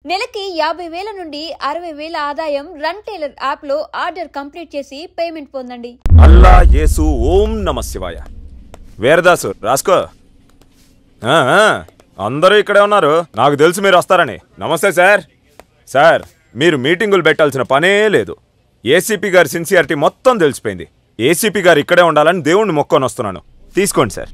నెలకి 50,000 నుండి 60,000 ఆదాయం రన్ టైలర్ యాప్ లో ఆర్డర్ కంప్లీట్ చేసి పేమెంట్ పొందండి. అల్లా యేసు ఓం నమ శివాయ. వేరదాసు రాసుకో. అందరూ ఇక్కడే ఉన్నారు, నాకు తెలుసు మీరు వస్తారని. నమస్తే సార్. సార్ మీరు మీటింగులు పెట్టాల్సిన పనే లేదు. ఏసీపీ గారి సిన్సియారిటీ మొత్తం తెలిసిపోయింది. ఏసీపీ గారు ఇక్కడే ఉండాలని దేవుణ్ణి మొక్కొని వస్తున్నాను. తీసుకోండి సార్.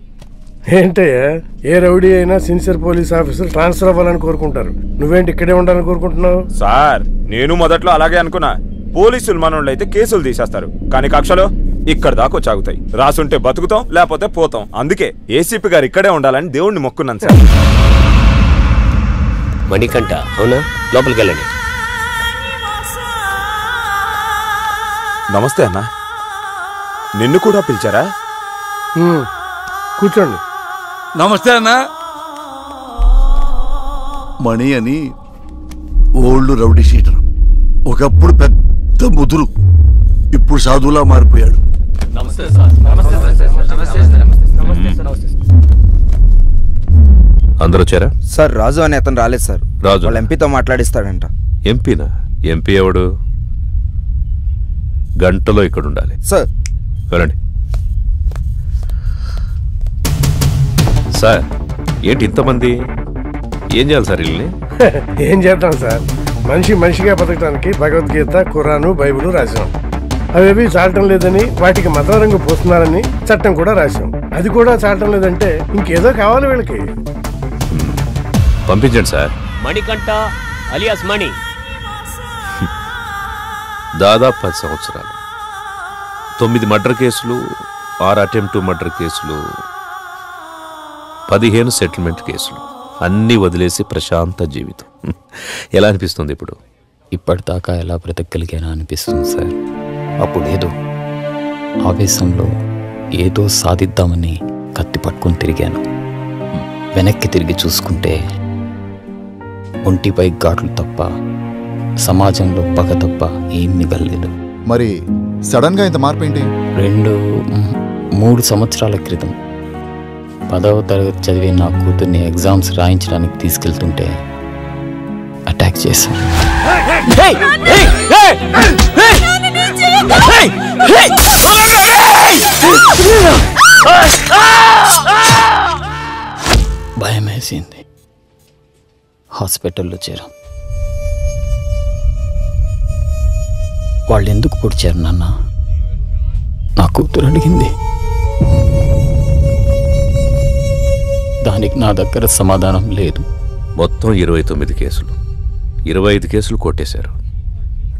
ఏంటయ్యా, ఏ రౌడీ అయినా సిన్సియర్ పోలీస్ ఆఫీసర్ ట్రాన్స్ఫర్ అవ్వాలని కోరుకుంటారు. నువ్వేంటి ఇక్కడే ఉండాలని కోరుకుంటున్నావు? సార్ నేను మొదట్లో అలాగే అనుకున్నా. పోలీసులు మనోళ్ళు అయితే కేసులు తీసేస్తారు, కానీ కక్షలో ఇక్కడ దాకా చాగుతాయి. రాసుంటే బతుకుతాం, లేకపోతే పోతాం. అందుకే ఏసీపీ గారు ఇక్కడే ఉండాలని దేవుణ్ణి మొక్కున్నాను సార్. మణికంఠ అవునా? లోపలికి వెళ్ళండి. నమస్తే అన్న. నిన్ను కూడా పిలిచారా? కూర్చోండి. నమస్తే అన్న. మణి అని ఓల్డ్ రౌడీ షీటర్. ఒకప్పుడు పెద్ద ముదురు, ఇప్పుడు సాధువులా మారిపోయాడు. అందరూ వచ్చారా సార్? రాజు అని అతను రాలేదు సార్. రాజు వాళ్ళ ఎంపీతో మాట్లాడిస్తాడంట. ఎంపీనా? ఎంపీ ఎవడు? గంటలో ఇక్కడ ఉండాలి సార్. వెళ్ళండి సార్. ఏంటి ఇంతమంది? ఏం చేయాలి సార్ వీళ్ళని? ఏం చేద్దాం సార్, మనిషి మనిషిగా బతకడానికి భగవద్గీత, ఖురాను, బైబిల్ రాశాం. అవేవి చాలటం లేదని వాటికి మతం రంగు పోస్తున్నారని చట్టం కూడా రాశాం. అది కూడా చాలటం లేదంటే ఇంకేదో కావాలి వీళ్ళకి. పంపించండి సార్. మణికంఠ అలియాస్ మణి. దాదాపు 10 సంవత్సరాలు, 9 మర్డర్ కేసులు, 6 అటెంప్ట్ మర్డర్ కేసులు, 15 సెటిల్మెంట్ కేసులు, అన్నీ వదిలేసి ప్రశాంత జీవితం. ఎలా అనిపిస్తుంది ఇప్పుడు? ఇప్పటిదాకా ఎలా బ్రతకగలిగానా అనిపిస్తుంది సార్. అప్పుడు ఏదో ఆవేశంలో ఏదో సాధిద్దామని కత్తి పట్టుకొని తిరిగాను. వెనక్కి తిరిగి చూసుకుంటే ఒంటిపై ఘాట్లు తప్ప, సమాజంలో పగ తప్ప ఏం మిగలలేదు. మరి సడన్ గా ఇంత మార్పు ఏంటి? 3 సంవత్సరాల క్రితం 10వ తరగతి చదివే నా కూతుర్ని ఎగ్జామ్స్ రాయించడానికి తీసుకెళ్తుంటే అటాక్ చేశాను. భయం వేసింది. హాస్పిటల్లో చేరాం. వాళ్ళు ఎందుకు పొడిచారు నాన్న? నా కూతురు అడిగింది. దానికి నా దగ్గర సమాధానం లేదు. మొత్తం 29 కేసులు, 25 కేసులు కొట్టేశారు.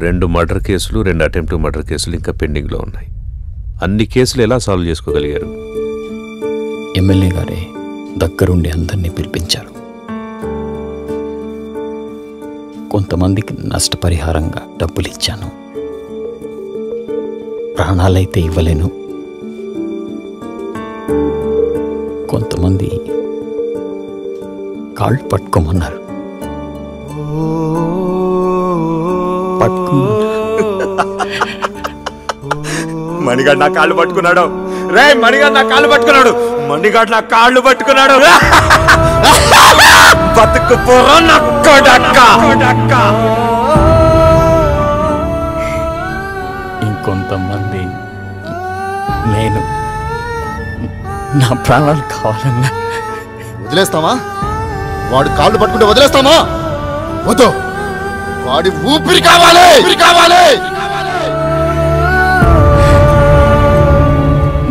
2 మర్డర్ కేసులు, 2 అటెంప్ట్ మర్డర్ కేసులు ఇంకా పెండింగ్లో ఉన్నాయి. అన్ని కేసులు ఎలా సాల్వ్ చేసుకోగలిగారు? ఎమ్మెల్యే గారే దగ్గరుండి అందరినీ పిలిపించారు. కొంతమందికి నష్టపరిహారంగా డబ్బులు ఇచ్చాను. ప్రాణాలైతే ఇవ్వలేను. కొంతమంది కాళ్ళు పట్టుకోమన్నారు. మణిగాడు నా కాళ్ళు పట్టుకున్నాడు. రే మణిగాడు నా కాళ్ళు పట్టుకున్నాడు. మణిగాడు నా కాళ్ళు పట్టుకున్నాడు. బతుకు పోరా నా కొడక్క. ఇంకొంతమంది నేను నా ప్రాణాలు కావాలన్నా వదిలేస్తామా? వాడు కాళ్ళు పట్టుకుంటే వదిలేస్తామా? వద్దు, వాడి ఊపిరి కావాలి.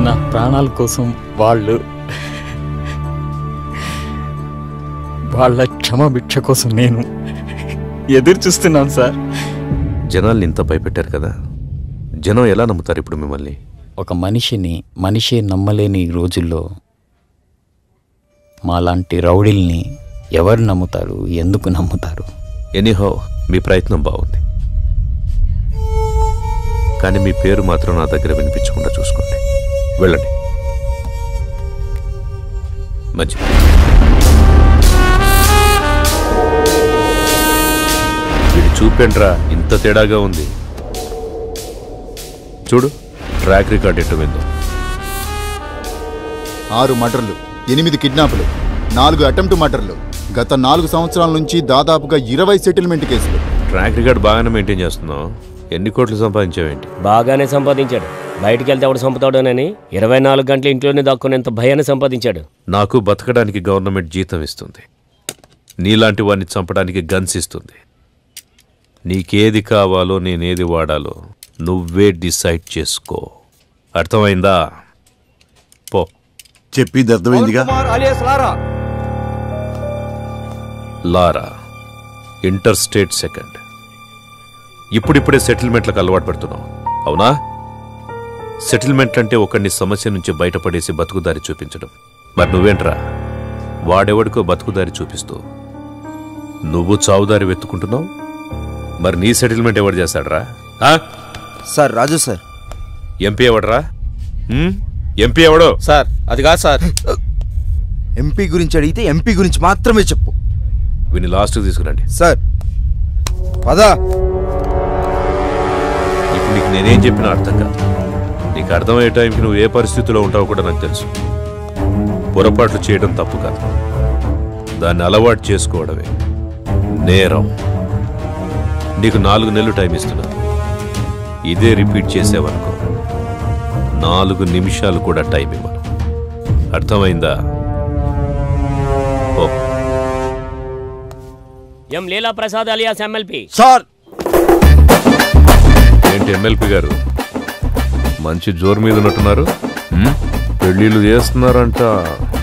నా ప్రాణాల కోసం వాళ్ళ క్షమాభిక్ష కోసం నేను ఎదురు చూస్తున్నాను సార్. జనాల్ని ఇంత భయపెట్టారు కదా, జనం ఎలా నమ్ముతారు ఇప్పుడు మిమ్మల్ని? ఒక మనిషే నమ్మలేని ఈ రోజుల్లో మాలాంటి రౌడీల్ని ఎవరు నమ్ముతారు? ఎందుకు నమ్ముతారు? ఎనీహౌ మీ ప్రయత్నం బాగుంది, కానీ మీ పేరు మాత్రం నా దగ్గర వినిపించకుండా చూసుకోండి. వెళ్ళండి. మంచిది. వీడు చూపేంట్రా ఇంత తేడాగా ఉంది. చూడు ట్రాక్ రికార్డ్ ఎటు విందో. 6 మర్డర్లు, 8 కిడ్నాపులు, 4 అటెంప్ట్ మర్డర్లు, గత 4 సంవత్సరాల నుంచి దాదాపుగా 20 సెటిల్మెంట్ కేసులు. ట్రాక్ రికార్డ్ బాగానే మెయింటైన్ చేస్తున్నావు. ఎన్ని కోట్లు సంపాదించావేంటి? బాగానే సంపాదించాడు. బయటికి వెళ్తే ఎవడు చంపుతాడోనని 24 గంటలు ఇంట్లోనే దాక్కునేంత భయాన్ని సంపాదించాడు. నాకు బతకడానికి గవర్నమెంట్ జీతం ఇస్తుంది, నీలాంటి వాడిని చంపడానికి గన్స్ ఇస్తుంది. నీకేది కావాలో నేనేది వాడాలో నువ్వే డిసైడ్ చేసుకో. అర్థమైందా? పో. చెప్పింది అర్థమైందిగా. లారా ఇంటర్ స్టేట్ సెకండ్. ఇప్పుడిప్పుడే సెటిల్మెంట్లకు అలవాటు పడుతున్నావు, అవునా? సెటిల్మెంట్ అంటే ఒకడిని సమస్య నుంచి బయటపడేసి బతుకుదారి చూపించడం. మరి నువ్వేంట్రా, వాడెవడికో బతుకుదారి చూపిస్తూ నువ్వు చావుదారి వెతుకుంటున్నావు. మరి నీ సెటిల్మెంట్ ఎవడు చేస్తాడరా? సార్ రాజు సార్. ఎంపీ ఎవడరా? ఎంపీ ఎవడో? సార్ అది కాదు సార్. ఎంపీ గురించి అడిగితే ఎంపీ గురించి మాత్రమే చెప్పు. వీని లాస్ట్కి తీసుకురండి. సార్ పదా. ఇప్పుడు నీకు నేనేం చెప్పినా అర్థం కాదు. నీకు అర్థమయ్యే టైంకి నువ్వు ఏ పరిస్థితిలో ఉంటావో కూడా నాకు తెలుసు. పొరపాట్లు చేయడం తప్పు కాదు, దాన్ని అలవాటు చేసుకోవడమే నేరం. నీకు 4 నెలలు టైం ఇస్తున్నా. ఇదే రిపీట్ చేసేవనుకో 4 నిమిషాలు కూడా టైం ఇవ్వను. అర్థమైందా? ఓ. ఎం లీలా ప్రసాద్ అలియాస్ ఎమ్మెల్పీ. సార్ ఏంటి ఎమ్మెల్పీ గారు మంచి జోరు మీద ఉన్నట్టున్నారు? పెళ్ళిళ్ళు చేస్తున్నారంట,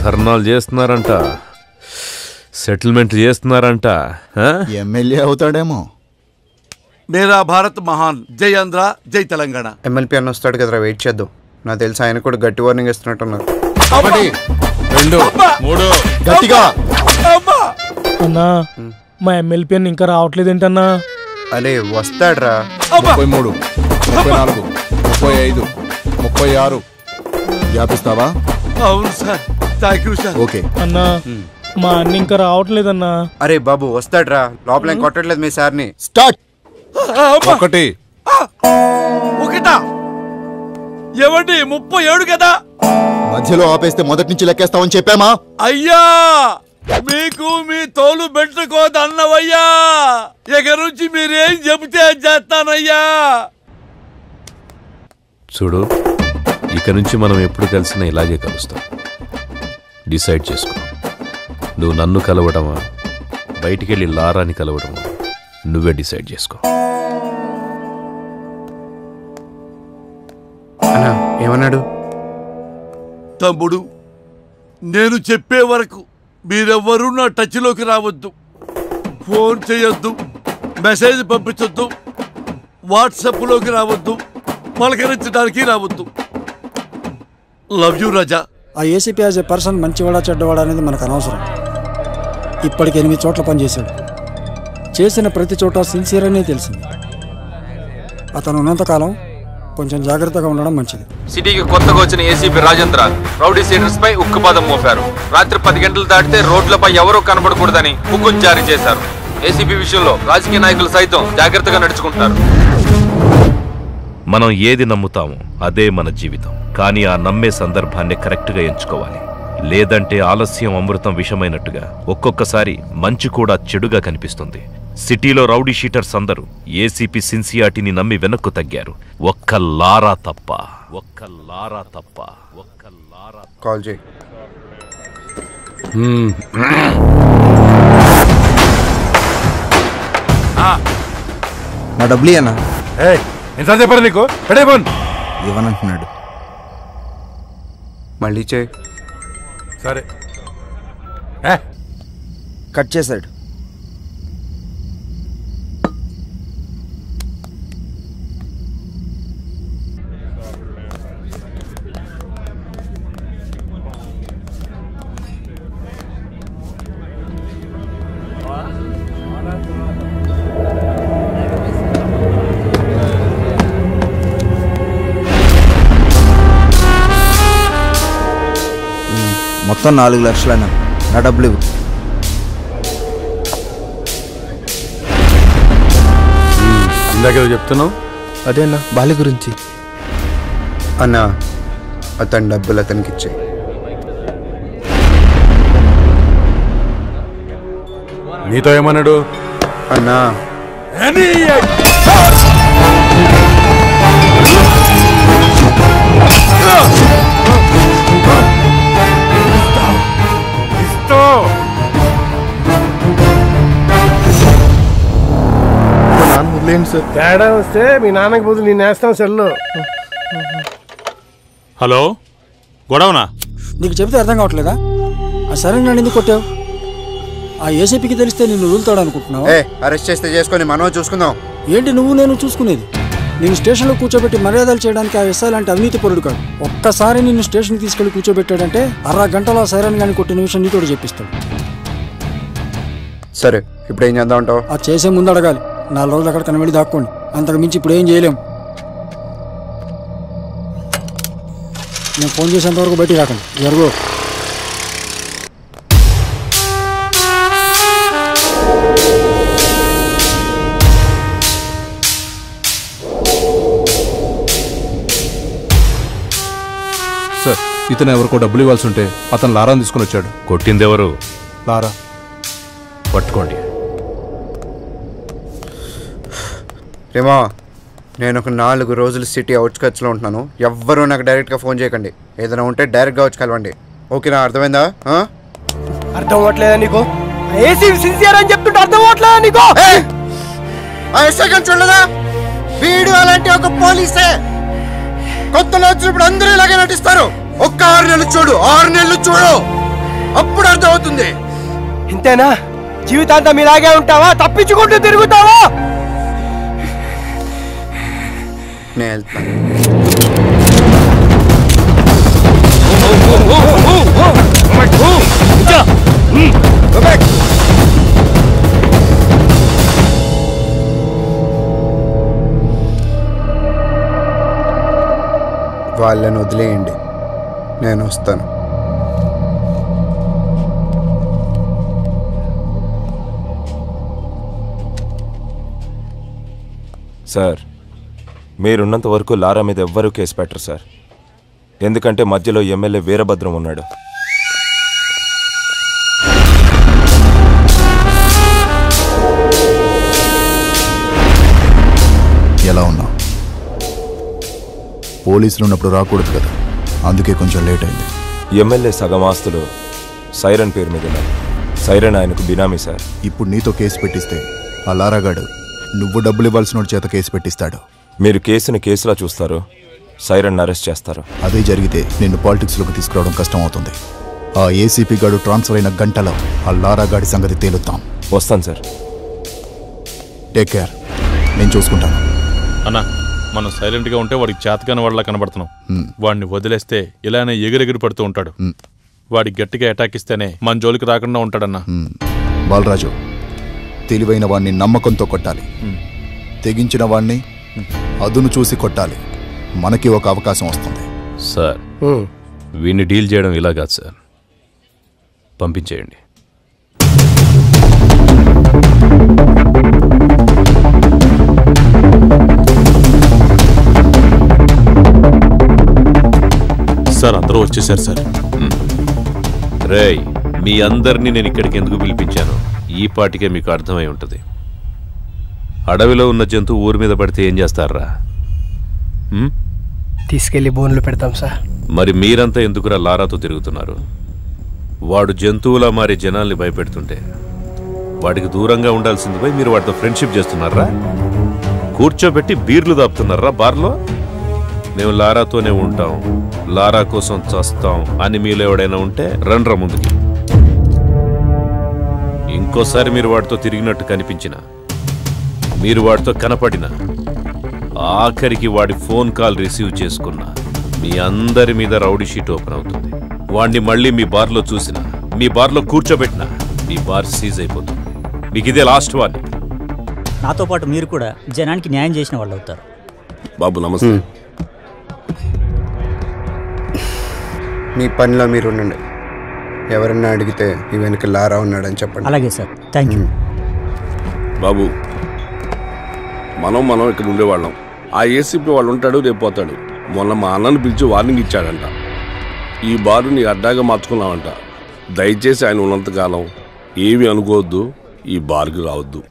ధర్నాలు చేస్తున్నారంట, సెటిల్మెంట్ చేస్తున్నారంట. ఎమ్మెల్యే అవుతాడేమో. మేరా భారత్ మహాన్, జై ఆంధ్ర, జై తెలంగాణ. ఎమ్మెల్పీ అన్న వస్తాడు కదరా, వెయిట్ చేద్దాం. నాకు తెలిసి ఆయన కూడా గట్టి వార్నింగ్ ఇస్తున్నట్టున్నారు. 1 2 3 గట్టిగా. అన్నా మా ఎమ్మెల్పీ అన్న ఇంకా రావట్లేదేంటన్నా? అరే వస్తాడ్రా. 33 34 35 36 వ్యాపిస్తావా? అవును sir, thank you sir. Okay అన్నా మా అన్న ఇంకా రావట్లేదన్నా. అరే బాబు వస్తాడ్రా, లోపల ఏం కొట్టట్లేదు మీ సార్ని. స్టార్ట్. 1 ఒకటా ఏమండి 37 కదా? మధ్యలో ఆపేస్తే మొదటి నుంచి లెక్కేస్తామని చెప్పామా? అయ్యా మీకు మీ తోలు పెట్టుకోదన్నవయ్యా. ఇక నుంచి మీరేం చెబితే చేస్తానయ్యా. చూడు, ఇక నుంచి మనం ఎప్పుడు కలిసినా ఇలాగే కలుస్తాం. డిసైడ్ చేసుకో. నువ్వు నన్ను కలవడమా, బయటికెళ్ళి లారాని కలవడమా, నువ్వే డిసైడ్ చేసుకో. అన్నా ఏమన్నాడు? తమ్ముడు, నేను చెప్పే వరకు మీరెవ్వరూ నా టచ్లోకి రావద్దు. ఫోన్ చేయొద్దు, మెసేజ్ పంపించొద్దు, వాట్సాప్లోకి రావద్దు, పలకరించడానికి రావద్దు. లవ్ యూ రాజా. ఆ ఏసీపీ యాజ్ ఎ పర్సన్ మంచివాడా చెడ్డవాడా అనేది మనకు అనవసరం. ఇప్పటికి 8 చోట్ల పనిచేశాడు. చేసిన ప్రతి చోట సిన్సియర్ అనే తెలిసింది. అతను ఉన్నంతకాలం కొంచెం జాగ్రత్తగా ఉండడం మంచిది. సిటీకి కొత్తగా వచ్చిన ఏసీపీ రాజేంద్ర రౌడీ సీడర్స్ పై ఉక్కుపాదం మోపారు. రాత్రి 10 గంటలు దాటితే రోడ్లపై ఎవరూ కనబడకూడదని హుకుం జారీ చేశారు. ఏసీపీ విషయంలో రాజకీయ నాయకులు సైతం జాగ్రత్తగా నడుచుకుంటారు. మనం ఏది నమ్ముతామో అదే మన జీవితం. కానీ ఆ నమ్మే సందర్భాన్ని కరెక్ట్గా ఎంచుకోవాలి. లేదంటే ఆలస్యం అమృతం విషమైనట్టుగా ఒక్కొక్కసారి మంచి కూడా చెడుగా కనిపిస్తుంది. సిటీలో రౌడీ షీటర్స్ అందరూ ఏసీపీ సిన్సియారిటీని నమ్మి వెనక్కు తగ్గారు. ఒక్క లారా తప్ప. కాల్ చేయి. నా డబ్బులు అన్నా. ఎంత చెప్పారు నీకు? ఇవ్వనంటున్నాడు. మళ్ళీ చేయి. సరే కట్ చేశాడు. మొత్తం 4 లక్షలన్నా. నా డబ్బులు ఇవ్వు. ఇందాక చెప్తున్నావు అదేనా బాలి గురించి. అన్నా అతని డబ్బులు అతనికి ఇచ్చాయి. నీతో ఏమన్నాడు? అన్నా తేడా వస్తే మీ నాన్నకి బదులు నేను వేస్తాం సెల్లో. హలో, గొడవనా? నీకు చెబితే అర్థం కావట్లేదా? ఆ సరే నన్ను ఎందుకు కొట్టావు? ఆ ఏసీపీకి తెలిస్తే నిన్ను వదులుతాడు అనుకుంటున్నావు? అరెస్ట్ చేస్తే చేసుకొని మనం చూసుకుందాం. ఏంటి నువ్వు నేను చూసుకునేది? నేను స్టేషన్లో కూర్చోబెట్టి మర్యాదలు చేయడానికి ఆ ఎస్ఐ లాంటి అవినీతి పరుడు కాదు. ఒక్కసారి నిన్ను స్టేషన్కి తీసుకెళ్లి కూర్చోబెట్టాడంటే అరగంటలో సైరన్ గాని కొట్టిన విషయం నీతోడు చెప్పిస్తాడు. సరే, ఇప్పుడు ఏం చేద్దాం అంటావు? అది చేసే ముందు అడగాలి. 4 రోజులు అక్కడ కనబడి దాక్కోండి. అంతకు మించి ఇప్పుడు ఏం చేయలేం. నేను ఫోన్ చేసేంత వరకు బయటికి రాకండి. జరుగు. సార్, ఇతను ఎవరికో డబ్బులు ఇవ్వాల్సి ఉంటే అతను లారాని తీసుకుని వచ్చాడు. కొట్టింది ఎవరు? లారా. పట్టుకోండి. రేమా, నేను ఒక 4 రోజులు సిటీ అవుట్స్కట్స్లో ఉంటున్నాను. ఎవ్వరూ నాకు డైరెక్ట్గా ఫోన్ చేయకండి. ఏదైనా ఉంటే డైరెక్ట్గా వచ్చి కలవండి. ఓకేనా? అర్థమైందా? అర్థం అవ్వట్లేదా నీకు? సిన్సియర్ అని చెప్తుంటే అర్థం అవ్వట్లేదా నీకు? చూడలేదా? వీడు అలాంటి ఒక పోలీసే. కొత్తలో వచ్చినప్పుడు అందరూ ఇలాగే నటిస్తారు. ఒక్క 6 నెలలు చూడు, 6 నెలలు చూడు, అప్పుడు అర్థం అవుతుంది. ఇంతేనా? జీవితాంతం ఇలాగే ఉంటావా? తప్పించుకుంటూ తిరుగుతావా? నేను వెళ్తాను. వాళ్ళని వదిలేయండి, నేను వస్తాను. సార్, మీరున్నంత వరకు లారా మీద ఎవ్వరూ కేసు పెట్టరు సార్. ఎందుకంటే మధ్యలో ఎమ్మెల్యే వీరభద్రం ఉన్నాడు. ఎలా ఉన్నావు? పోలీసులు ఉన్నప్పుడు రాకూడదు కదా, అందుకే కొంచెం లేట్ అయింది. ఎమ్మెల్యే సగం ఆస్తులు సైరన్ పేరు మీద ఉన్నాయి. సైరన్ ఆయనకు బినామీ సార్. ఇప్పుడు నీతో కేసు పెట్టిస్తే ఆ లారాగాడు నువ్వు డబ్బులు ఇవ్వాల్సిన చేత కేసు పెట్టిస్తాడు. మీరు కేసుని కేసులా చూస్తారు, సైరన్ అరెస్ట్ చేస్తారు. అదే జరిగితే నిన్ను పాలిటిక్స్లోకి తీసుకురావడం కష్టం అవుతుంది. ఆ ఏసీపీ గాడు ట్రాన్స్ఫర్ అయిన గంటలో ఆ లారాగాడి సంగతి తేలుతాం. వస్తాను సార్. టేక్ కేర్, నేను చూసుకుంటాను. అన్నా, మనం సైలెంట్గా ఉంటే వాడికి చేతకాని వాళ్ళ కనబడుతున్నాం. వాడిని వదిలేస్తే ఇలానే ఎగిరెగిరి పడుతూ ఉంటాడు. వాడికి గట్టిగా అటాక్ ఇస్తేనే మన జోలికి రాకుండా ఉంటాడన్నా. బాలరాజు, తెలివైన వాడిని నమ్మకంతో కొట్టాలి, తెగించిన వాడిని అదును చూసి కొట్టాలి. మనకి ఒక అవకాశం వస్తుంది. సార్, వీడిని డీల్ చేయడం ఇలా కాదు సార్, పంపించేయండి. సార్, అందరూ వచ్చేసారు సార్. రేయ్, మీ అందరినీ నేను ఇక్కడికి ఎందుకు పిలిపించాను ఈ పాటికే మీకు అర్థమై ఉంటుంది. అడవిలో ఉన్న జంతువు ఊరి మీద పడితే ఏం చేస్తారా? తీసుకెళ్లి బోన్లు పెడతాం సార్. మరి మీరంతా ఎందుకురా లారాతో తిరుగుతున్నారు? వాడు జంతువులా మారి జనాల్ని భయపెడుతుంటే వాడికి దూరంగా ఉండాల్సింది పోయి మీరు వాడితో ఫ్రెండ్షిప్ చేస్తున్నారా? కూర్చోబెట్టి బీర్లు దాపుతున్నారా బార్లో? మేము లారాతోనే ఉంటాం, లారా కోసం చస్తాం అని మీలో ఎవడైనా ఉంటే రండ్రా ముందుకి. ఇంకోసారి మీరు వాడితో తిరిగినట్టు కనిపించిన, మీరు వాడితో కనపడిన, ఆఖరికి వాడి ఫోన్ కాల్ రిసీవ్ చేసుకున్నా మీ అందరి మీద రౌడీ షీట్ ఓపెన్ అవుతుంది. వాడిని మళ్ళీ మీ బార్లో చూసినా, మీ బార్లో కూర్చోబెట్టినా మీ బార్ సీజ్ అయిపోతుంది. మీకు ఇదే లాస్ట్ వార్నింగ్. నాతో పాటు మీరు కూడా జనానికి న్యాయం చేసిన వాళ్ళు అవుతారు. బాబు నమస్తే. మీ పనిలో మీరు ఉండండి. ఎవరన్నా అడిగితే ఈ వెనక లారా ఉన్నాడని చెప్పండి. అలాగే సార్, థ్యాంక్ యూ. బాబు, మనం ఇక్కడ ఉండేవాళ్ళం. ఆ ఏసీపీ వాళ్ళు ఉంటాడు, రేపు పోతాడు. మొన్న మా అన్నను పిలిచి వార్నింగ్ ఇచ్చాడంట. ఈ బారు నీ అడ్డాగా మార్చుకున్నావంట. దయచేసి ఆయన ఉన్నంతకాలం ఏమీ అనుకోవద్దు, ఈ బార్కు రావద్దు.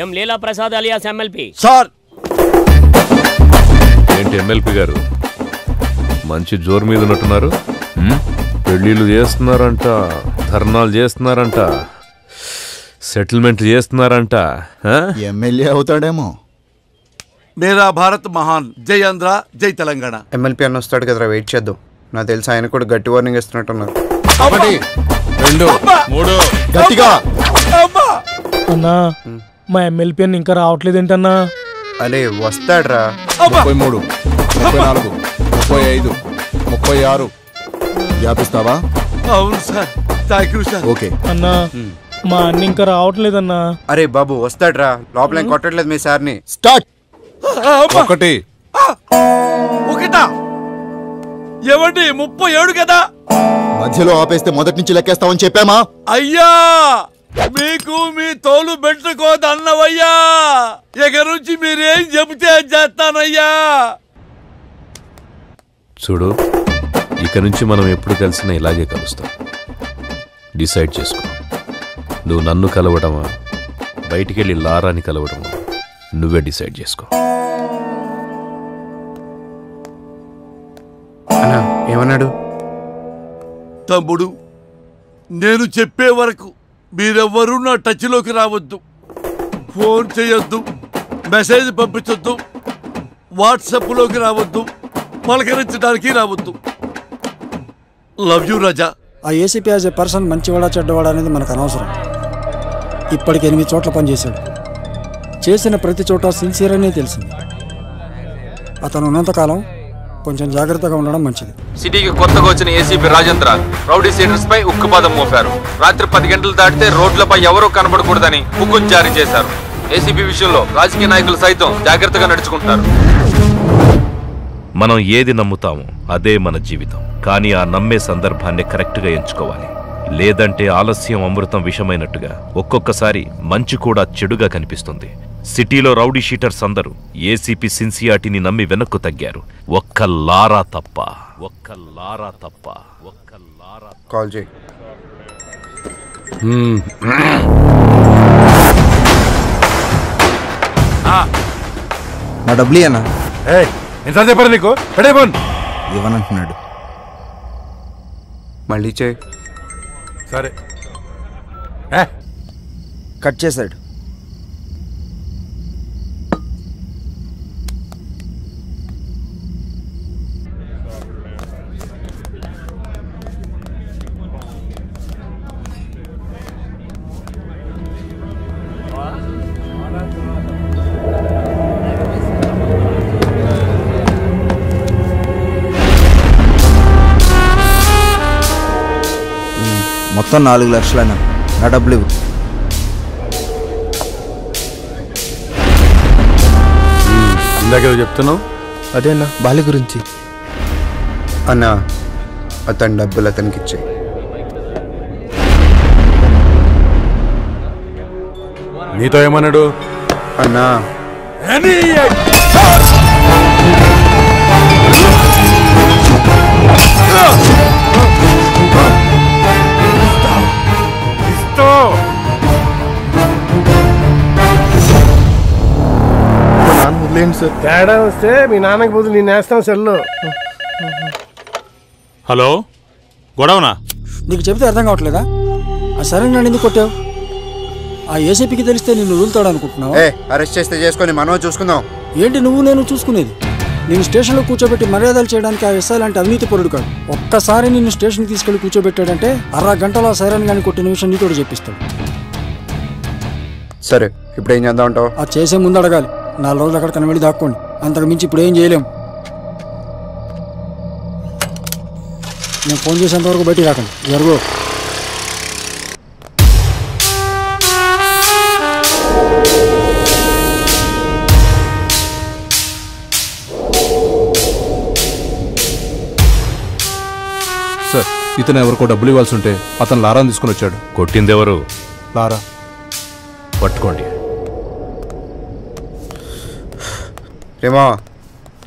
ఎం లీలా ప్రసాద్ అలియాస్ ఎమ్మెల్పీ. సార్ ఏంటి ఎమ్మెల్పీ గారు మంచి జోరు మీద ఉన్నట్టున్నారు? పెళ్ళిళ్ళు చేస్తున్నారంట, ధర్నాలు చేస్తున్నారంట, సెటిల్మెంట్లు చేస్తున్నారంట. ఎమ్మెల్యే అవుతాడేమో. మేరా భారత్ మహాన్, జై ఆంధ్ర, జై తెలంగాణ. ఎమ్మెల్పీ అన్న వస్తాడు కదరా, వెయిట్ చేద్దాం. నాకు తెలిసి ఆయన కూడా గట్టి వార్నింగ్ ఇస్తున్నట్టున్నారు. 1 2 3 గట్టిగా. అన్నా మా ఎమ్మెల్పీ ఇంకా రావట్లేదేంటన్నా? అరే వస్తాడ్రా. 33 34 35 36 వ్యాపిస్తావా? అవును sir, thank you sir. Okay అన్నా మా అన్న ఇంకా రావట్లేదన్నా. అరే బాబు వస్తాడ్రా, లోపల ఏం కొట్టట్లేదు మీ సార్ని. స్టార్ట్. 1 ఒకటా ఏమండి 37 కదా? మధ్యలో ఆపేస్తే మొదటి నుంచి లెక్కేస్తామని చెప్పామా? అయ్యా మీకు మీ తోలు పెట్టుకోదన్నవయ్యా, ఇక నుంచి మీరేం చెబితే చేస్తానయ్యా. చూడు, ఇక నుంచి మనం ఎప్పుడు కలిసినా ఇలాగే కలుస్తాం. డిసైడ్ చేసుకో. నువ్వు నన్ను కలవడమా, బయటికెళ్ళి లారాని కలవడమా, నువ్వే డిసైడ్ చేసుకో. ఏమన్నాడు? తమ్ముడు, నేను చెప్పే వరకు మీరెవ్వరూ నా టచ్లోకి రావద్దు, ఫోన్ చేయొద్దు, మెసేజ్ పంపించొద్దు, వాట్సాప్లోకి రావద్దు, పలకరించడానికి రావద్దు. లవ్ యూ రాజా. ఆ ఏసీపీ యాజ్ ఏ పర్సన్ మంచివాడా చెడ్డవాడా అనేది మనకు అనవసరం. ఇప్పటికి 8 చోట్ల పనిచేశాడు. చేసిన ప్రతి చోట సిన్సియర్ అనే తెలిసింది. అతను ఉన్నంతకాలం కొంచెం జాగ్రత్తగా ఉండడం మంచిది. సిటీకి కొత్తగా వచ్చిన ఏసీపీ రాజేంద్ర రౌడీ సీడర్స్ పై ఉక్కుపాదం మోపారు. రాత్రి 10 గంటలు దాటితే రోడ్లపై ఎవరూ కనబడకూడదని హుకుం జారీ చేశారు. ఏసీపీ విషయంలో రాజకీయ నాయకులు సైతం జాగ్రత్తగా నడుచుకుంటారు. మనం ఏది నమ్ముతామో అదే మన జీవితం. కానీ ఆ నమ్మే సందర్భాన్ని కరెక్ట్గా ఎంచుకోవాలి. లేదంటే ఆలస్యం అమృతం విషమైనట్టుగా ఒక్కొక్కసారి మంచి కూడా చెడుగా కనిపిస్తుంది. సిటీలో రౌడీ షీటర్స్ అందరూ ఏసీపీ సిన్సియారిటీని నమ్మి వెనక్కు తగ్గారు. ఒక్క లారా తప్ప. కాల్ చేయి. నా డబ్బులు అన్నా. ఎంత చెప్పారు నీకు? ఇవ్వనంటున్నాడు. మళ్ళీ చేయి. సరే కట్ చేశాడు. మొత్తం 4 లక్షలైనా నా డబ్బులు ఇవ్వు. ఇందాక చెప్తున్నావు అదేనా బాలి గురించి. అన్నా అతని డబ్బులు అతనికి ఇచ్చేయి. నీతో ఏమన్నాడు? అన్నా తేడా వస్తే మీ నాన్నకి బదులు నేను వేస్తాం సెల్లో. హలో, గొడవనా? నీకు చెబితే అర్థం కావట్లేదా? ఆ సరే నన్ను ఎందుకు కొట్టావు? ఆ ఏసీపీకి తెలిస్తే నిన్ను వదులుతాడు అనుకుంటున్నావా? అరెస్ట్ చేస్తే చేసుకొని మనం చూసుకుందాం. ఏంటి నువ్వు నేను చూసుకునేది? నేను స్టేషన్లో కూర్చోబెట్టి మర్యాదలు చేయడానికి ఆ ఎస్ఐ లాంటి అవినీతి పరుడు కాదు. ఒక్కసారి నిన్ను స్టేషన్కి తీసుకెళ్లి కూర్చోబెట్టాడంటే అరగంటలో సైరన్ గాని కొట్టిన విషయం నీతోడు చెప్పిస్తాడు. సరే, ఇప్పుడు ఏం చేద్దాం అంటావు? అది చేసే ముందు అడగాలి. 4 రోజులు అక్కడ కనబడి దాక్కోండి. అంతకు మించి ఇప్పుడు ఏం చేయలేం. నేను ఫోన్ చేసేంత వరకు బయటికి రాకండి. జరుగు. సార్, ఇతను ఎవరికో డబ్బులు ఇవ్వాల్సి ఉంటే అతను లారాని తీసుకుని వచ్చాడు. కొట్టిందెవరు? లారా. పట్టుకోండి. రేమా,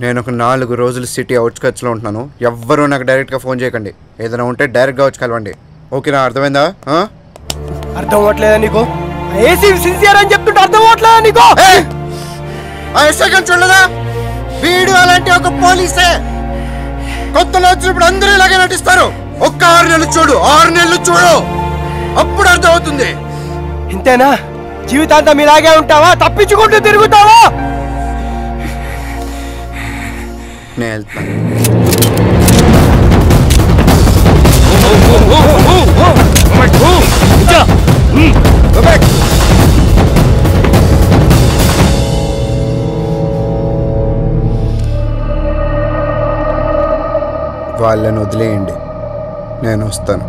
నేను ఒక 4 రోజులు సిటీ అవుట్స్కట్స్లో ఉంటున్నాను. ఎవ్వరూ నాకు డైరెక్ట్గా ఫోన్ చేయకండి. ఏదైనా ఉంటే డైరెక్ట్గా వచ్చి కలవండి. ఓకేనా? అర్థమైందా? అర్థం అవ్వట్లేదా నీకు? ఏసీపీ సిన్సియర్ అని చెప్తుంటే అర్థం అవ్వట్లేదా నీకు? ఆ ఎస్ఐ గారిని చూడలేదా? వీడు అలాంటి ఒక పోలీసే. కొత్తలో వచ్చినప్పుడు అందరూ ఇలాగే నటిస్తారు. ఒక్క 6 నెలలు చూడు, 6 నెలలు చూడు, అప్పుడు అర్థం అవుతుంది. ఇంతేనా? జీవితాంతం ఇలాగే ఉంటావా? తప్పించుకుంటూ తిరుగుతావా? నేను వెళ్తాను. వాళ్ళని వదిలేయండి, నేను వస్తాను.